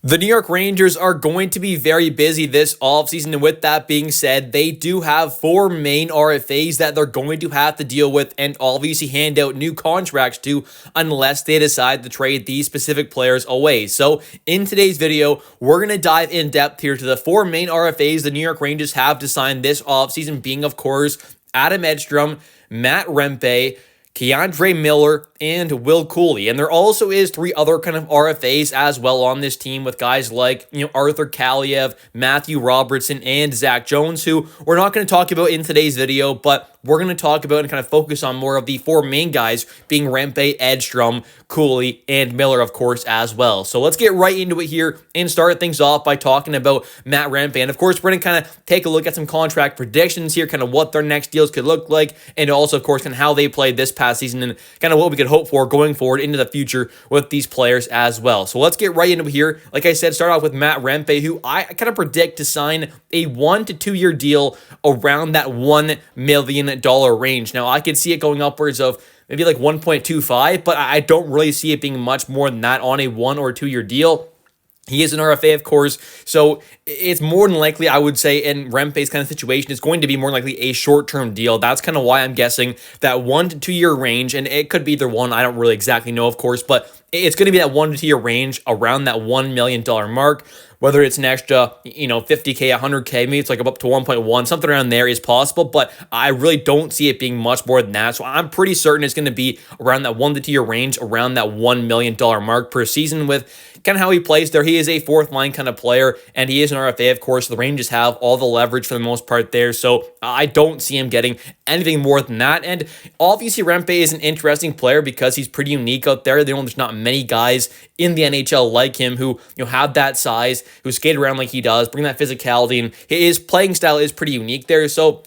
The New York Rangers are going to be very busy this offseason, and with that being said, they do have four main RFAs that they're going to have to deal with and obviously hand out new contracts to unless they decide to trade these specific players away. So in today's video, we're going to dive in depth here to the four main RFAs the New York Rangers have to sign this offseason, being, of course, Adam Edstrom, Matt Rempe, Keandre Miller, and Will Cuylle. And there also is three other kind of RFAs as well on this team with guys like, Arthur Kaliev, Matthew Robertson, and Zach Jones, who we're not going to talk about in today's video, but we're going to talk about and kind of focus on more of the four main guys, being Rempe, Edstrom, Cuylle, and Miller, of course, as well. So let's get right into it here and start things off by talking about Matt Rempe. And of course, we're going to kind of take a look at some contract predictions here, kind of what their next deals could look like, and also, of course, kind of how they played this past season and kind of what we could hope for going forward into the future with these players as well. So let's get right into it here. Like I said, start off with Matt Rempe, who I kind of predict to sign a 1 to 2 year deal around that $1 million range. Now, I could see it going upwards of maybe like 1.25, but I don't really see it being much more than that on a 1 or 2 year deal. He is an RFA, of course, so it's more than likely, I would say, in Rempe's kind of situation, it's going to be more likely a short-term deal. That's kind of why I'm guessing that 1 to 2 year range, and it could be either one. I don't really exactly know, of course, but it's going to be that 1 to 2 year range around that $1 million mark. Whether it's an extra, 50K, 100K, maybe it's like up to 1.1, something around there is possible, but I really don't see it being much more than that. So I'm pretty certain it's going to be around that 1 to 2 year range, around that $1 million mark per season with kind of how he plays there. He is a fourth line kind of player, and he is an RFA, of course. The Rangers have all the leverage for the most part there, so I don't see him getting anything more than that. And obviously, Rempe is an interesting player because he's pretty unique out there. There's not many guys in the NHL like him who have that size, who skate around like he does, bring that physicality, and his playing style is pretty unique there. So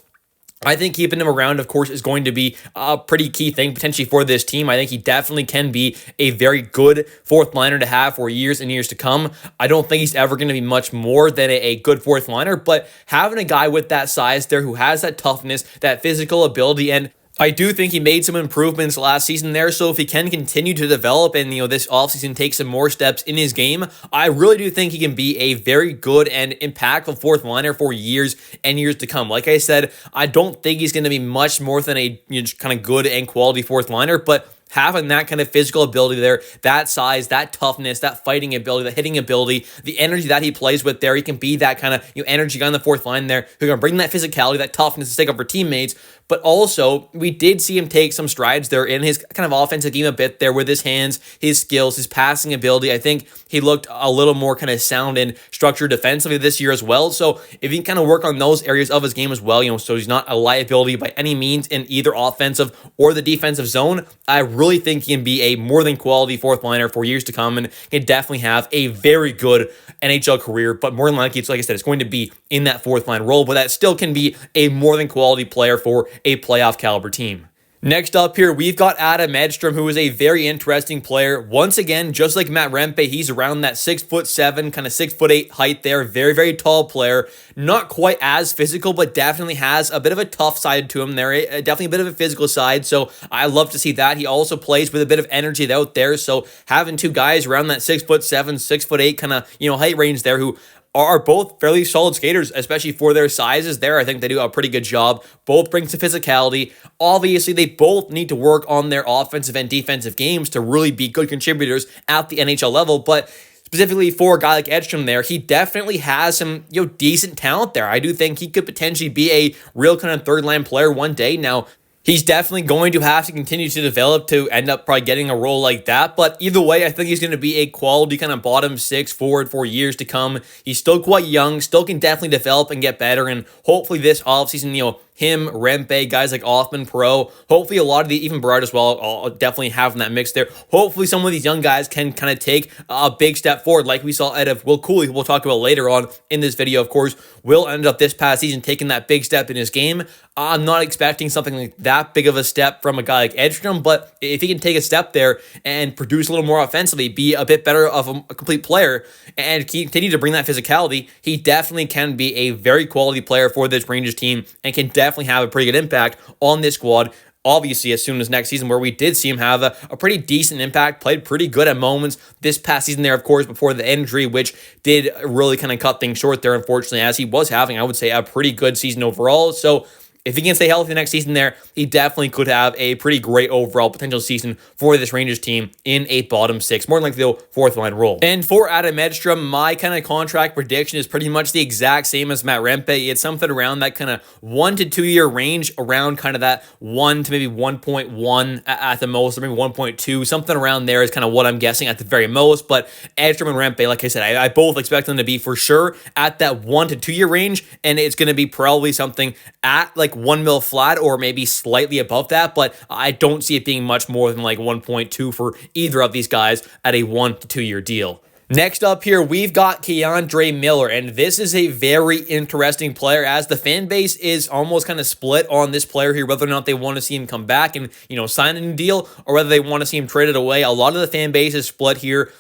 I think keeping him around, of course, is going to be a pretty key thing potentially for this team. I think he definitely can be a very good fourth liner to have for years and years to come. I don't think he's ever going to be much more than a good fourth liner, but having a guy with that size there who has that toughness, that physical ability, and I do think he made some improvements last season there, so if he can continue to develop and, this offseason take some more steps in his game, I really do think he can be a very good and impactful fourth liner for years and years to come. Like I said, I don't think he's going to be much more than a kind of good and quality fourth liner, but having that kind of physical ability there, that size, that toughness, that fighting ability, that hitting ability, the energy that he plays with there, he can be that kind of energy guy on the fourth line there who can bring that physicality, that toughness to take up for teammates. But also, we did see him take some strides there in his kind of offensive game a bit there with his hands, his skills, his passing ability. I think he looked a little more kind of sound and structured defensively this year as well. So if he can kind of work on those areas of his game as well, so he's not a liability by any means in either offensive or the defensive zone, I really think he can be a more than quality fourth liner for years to come and can definitely have a very good NHL career. But more than likely, it's like I said, it's going to be in that fourth line role, but that still can be a more than quality player for a playoff caliber team. Next up here, we've got Adam Edstrom, who is a very interesting player. Once again, just like Matt Rempe, he's around that 6'7", kind of 6'8" height there. Very, very tall player. Not quite as physical, but definitely has a bit of a tough side to him there. Definitely a bit of a physical side, so I love to see that. He also plays with a bit of energy out there, so having two guys around that 6'7", 6'8" kind of, height range there who are both fairly solid skaters, especially for their sizes there. I think they do a pretty good job. Both bring some physicality. Obviously, they both need to work on their offensive and defensive games to really be good contributors at the NHL level, but specifically for a guy like Edstrom there, he definitely has some, decent talent there. I do think he could potentially be a real kind of third-line player one day. Now, he's definitely going to have to continue to develop to end up probably getting a role like that. But either way, I think he's going to be a quality kind of bottom six forward for years to come. He's still quite young, still can definitely develop and get better. And hopefully this offseason, him, Rempe, guys like Othman, Pro, hopefully a lot of the, even Berard as well, I'll definitely have in that mix there. Hopefully some of these young guys can kind of take a big step forward like we saw out of Will Cuylle, who we'll talk about later on in this video. Of course, Will ended up this past season taking that big step in his game. I'm not expecting something like that big of a step from a guy like Edstrom, but if he can take a step there and produce a little more offensively, be a bit better of a complete player, and continue to bring that physicality, he definitely can be a very quality player for this Rangers team and can definitely have a pretty good impact on this squad obviously as soon as next season, where we did see him have a pretty decent impact, played pretty good at moments this past season there, of course, before the injury, which did really kind of cut things short there, unfortunately, as he was having, I would say, a pretty good season overall. So if he can stay healthy next season there, he definitely could have a pretty great overall potential season for this Rangers team in a bottom six, more than likely though, fourth line role. And for Adam Edstrom, my kind of contract prediction is pretty much the exact same as Matt Rempe. It's something around that kind of 1 to 2 year range, around kind of that 1 to maybe 1.1 at the most, or maybe 1.2, something around there is kind of what I'm guessing at the very most. But Edstrom and Rempe, like I said, I both expect them to be for sure at that 1 to 2 year range, and it's going to be probably something at like 1 mil flat or maybe slightly above that, but I don't see it being much more than like 1.2 for either of these guys at a 1 to 2 year deal. Next up here, we've got K'Andre Miller, and this is a very interesting player as the fan base is almost kind of split on this player here, whether or not they want to see him come back and, sign a new deal, or whether they want to see him traded away. A lot of the fan base is split here.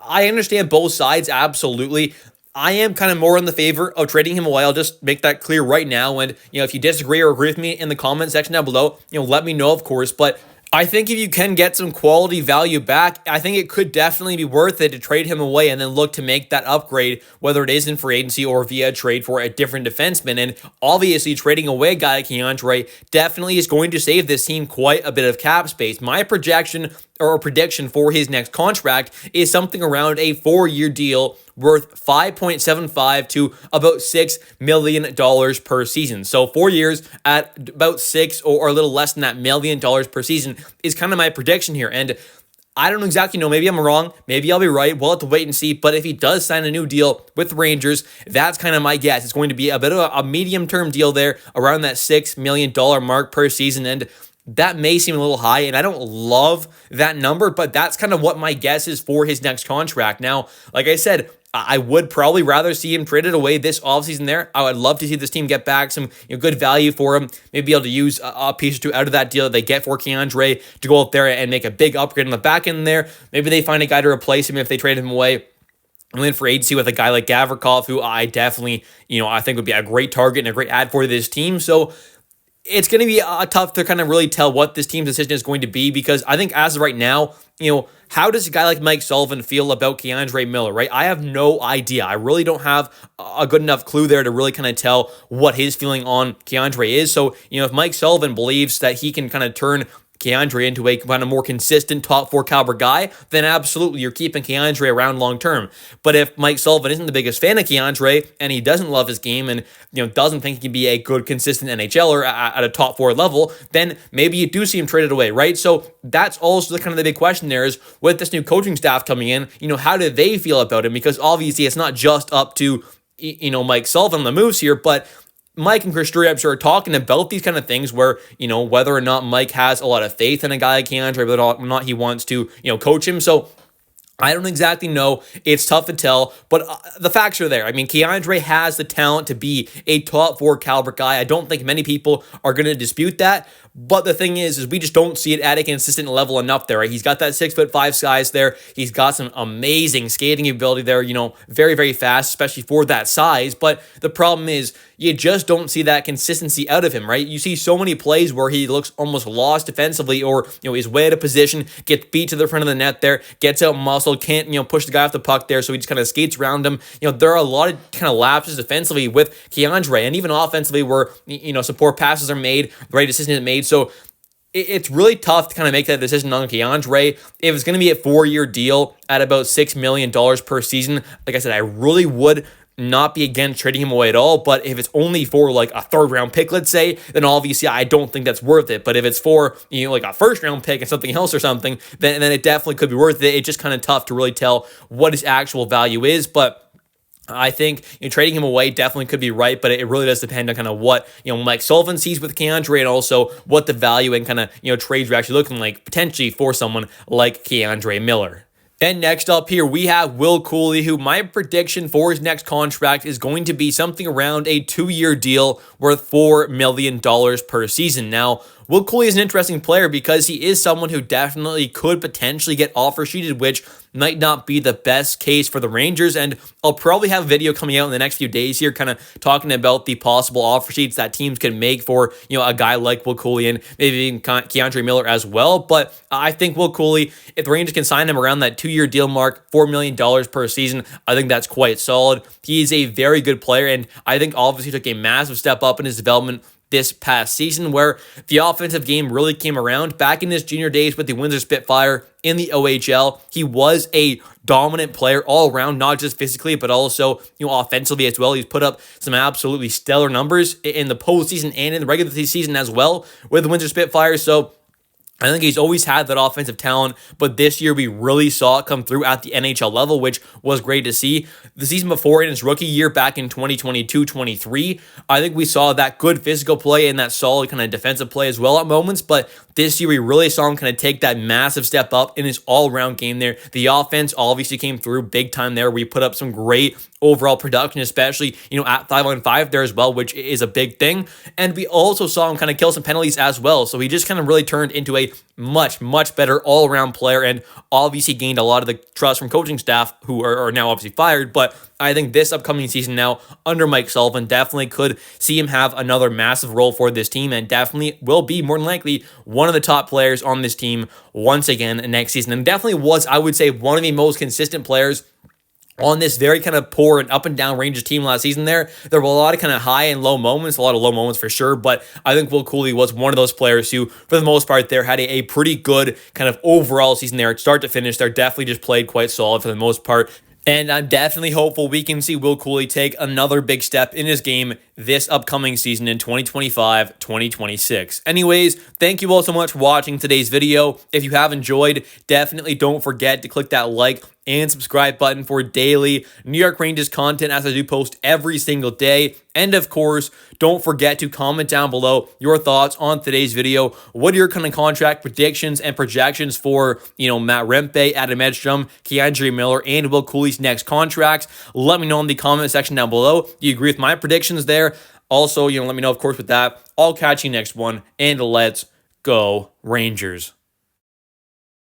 I understand both sides, absolutely. I am kind of more in the favor of trading him away. I'll just make that clear right now. And, if you disagree or agree with me in the comment section down below, let me know, of course. But I think if you can get some quality value back, I think it could definitely be worth it to trade him away and then look to make that upgrade, whether it is in free agency or via trade for a different defenseman. And obviously, trading away a guy like K'Andre definitely is going to save this team quite a bit of cap space. My projection or prediction for his next contract is something around a 4-year deal worth $5.75 to about $6 million per season. So 4 years at about $6 or a little less than that $1 million per season is kind of my prediction here. And I don't exactly know. Maybe I'm wrong. Maybe I'll be right. We'll have to wait and see. But if he does sign a new deal with the Rangers, that's kind of my guess. It's going to be a bit of a medium-term deal there around that $6 million mark per season. And that may seem a little high, and I don't love that number, but that's kind of what my guess is for his next contract. Now, like I said, I would probably rather see him traded away this offseason there. I would love to see this team get back some good value for him, maybe be able to use a piece or two out of that deal that they get for K'Andre to go out there and make a big upgrade on the back end there. Maybe they find a guy to replace him if they trade him away. And then for agency with a guy like Gavrikov, who I definitely, I think would be a great target and a great add for this team. So it's going to be tough to kind of really tell what this team's decision is going to be, because I think as of right now, how does a guy like Mike Sullivan feel about K'Andre Miller, right? I have no idea. I really don't have a good enough clue there to really kind of tell what his feeling on K'Andre is. So, if Mike Sullivan believes that he can kind of turn K'Andre into a kind of more consistent top 4 caliber guy, then absolutely you're keeping K'Andre around long term. But if Mike Sullivan isn't the biggest fan of K'Andre and he doesn't love his game and doesn't think he can be a good consistent NHLer at a top 4 level, then maybe you do see him traded away, right? So that's also the kind of the big question there is, with this new coaching staff coming in, how do they feel about him? Because obviously it's not just up to Mike Sullivan on the moves here, but Mike and Chris Drury, I'm sure, are talking about these kind of things where, whether or not Mike has a lot of faith in a guy like K'Andre, whether or not he wants to, coach him. So I don't exactly know. It's tough to tell, but the facts are there. I mean, K'Andre has the talent to be a top 4 caliber guy. I don't think many people are going to dispute that. But the thing is we just don't see it at a consistent level enough there, right? He's got that 6'5" size there. He's got some amazing skating ability there, very, very fast, especially for that size. But the problem is you just don't see that consistency out of him, right? You see so many plays where he looks almost lost defensively, or, he's way out of position, gets beat to the front of the net there, gets out muscled, can't, push the guy off the puck there, so he just kind of skates around him. There are a lot of kind of lapses defensively with K'Andre, and even offensively where, some poor passes are made, the right decision is made. So it's really tough to kind of make that decision on K'Andre. If it's going to be a 4-year deal at about $6 million per season, like I said, I really would not be against trading him away at all. But if it's only for like a 3rd round pick, let's say, then obviously I don't think that's worth it. But if it's for, like a 1st round pick and something else or something, then it definitely could be worth it. It's just kind of tough to really tell what his actual value is. But I think trading him away definitely could be right, but it really does depend on kind of what Mike Sullivan sees with K'Andre, and also what the value and kind of trades are actually looking like potentially for someone like K'Andre Miller. And next up here, we have Will Cuylle, who my prediction for his next contract is going to be something around a 2-year deal worth $4 million per season. Now, Will Cuylle is an interesting player because he is someone who definitely could potentially get offer sheeted, which might not be the best case for the Rangers. And I'll probably have a video coming out in the next few days here, kind of talking about the possible offer sheets that teams can make for, a guy like Will Cuylle and maybe even Keandre Miller as well. But I think Will Cuylle, if the Rangers can sign him around that 2-year deal mark, $4 million per season, I think that's quite solid. He's a very good player, and I think obviously took a massive step up in his development this past season, where the offensive game really came around. Back in his junior days with the Windsor Spitfire in the OHL, he was a dominant player all around, not just physically, but also, offensively as well. He's put up some absolutely stellar numbers in the postseason and in the regular season as well with the Windsor Spitfires. So I think he's always had that offensive talent, but this year we really saw it come through at the NHL level, which was great to see. The season before, in his rookie year back in 2022-23, I think we saw that good physical play and that solid kind of defensive play as well at moments, but this year we really saw him kind of take that massive step up in his all-around game there. The offense obviously came through big time there. We put up some great overall production, especially, at 5-on-5 there as well, which is a big thing. And we also saw him kind of kill some penalties as well. So he just kind of really turned into a much, much better all-around player, and obviously gained a lot of the trust from coaching staff, who are now obviously fired. But I think this upcoming season now under Mike Sullivan definitely could see him have another massive role for this team, and definitely will be more than likely one of the top players on this team once again next season. And definitely was, I would say, one of the most consistent players on this very kind of poor and up and down Rangers team last season there. There were a lot of kind of high and low moments, a lot of low moments for sure, but I think Will Cuylle was one of those players who, for the most part there, had a pretty good kind of overall season there, start to finish. They're definitely just played quite solid for the most part. And I'm definitely hopeful we can see Will Cuylle take another big step in his game this upcoming season in 2025-2026. Anyways, thank you all so much for watching today's video. If you have enjoyed, definitely don't forget to click that like and subscribe button for daily New York Rangers content, as I do post every single day. And of course, don't forget to comment down below your thoughts on today's video. What are your kind of contract predictions and projections for, Matt Rempe, Adam Edstrom, Keandre Miller, and Will Cuylle's next contracts? Let me know in the comment section down below. Do you agree with my predictions there? Also, let me know, of course, with that. I'll catch you next one, and let's go Rangers.